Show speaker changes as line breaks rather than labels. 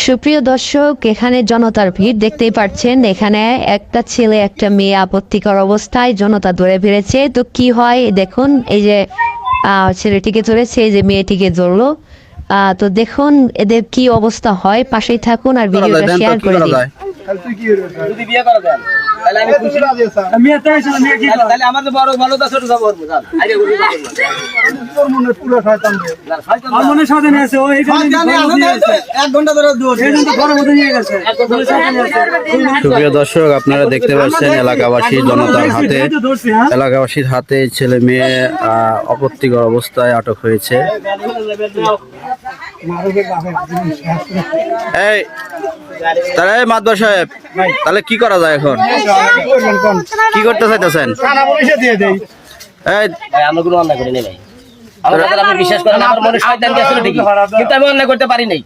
সুপ্রিয় দর্শক, এখানে জনতার ভিড় দেখতেই পাচ্ছেন। এখানে একটা ছেলে একটা মেয়ে আপত্তিকর অবস্থায় জনতা ধরে ফিরেছে। তো কি হয় দেখুন, এই যে ছেলেটিকে ধরেছে, এই যে মেয়েটিকে ধরলো। তো দেখুন এদের কি অবস্থা হয়, পাশেই থাকুন আর ভিডিওটা শেয়ার করে দিন।
যদি বিয়ে করা যায় তাহলে আমি খুশি। মেয়ে তো এসে মেয়ে কি তাহলে আমাদের বড় ভালো দা ছোট সব করব জান আইরে গুলি তোর মনে পুরো শয়তান রে আমার মনে শয়তান আছে ও এইখানে এক ঘন্টা ধরে দৌড় এই জন্য ঘরের মধ্যে নিয়ে গেছে
সুপ্রিয় দর্শক, আপনারা দেখতে পাচ্ছেন এলাকাবাসী জনতার হাতে, এলাকাবাসীর হাতে ছেলে মেয়ে আপত্তিকর অবস্থায় আটক হয়েছে। এই তাহলে মাতবার সাহেব, তাহলে কি করা যায় এখন? কি করতে চাইতেছেন?
আমরা কোনো অন্যায় করি নাই ভাই। আপনি বিশ্বাস করেন আমার মনে শয়তান ছিল ঠিকই, কিন্তু আমি অন্যায় করতে পারি নাই।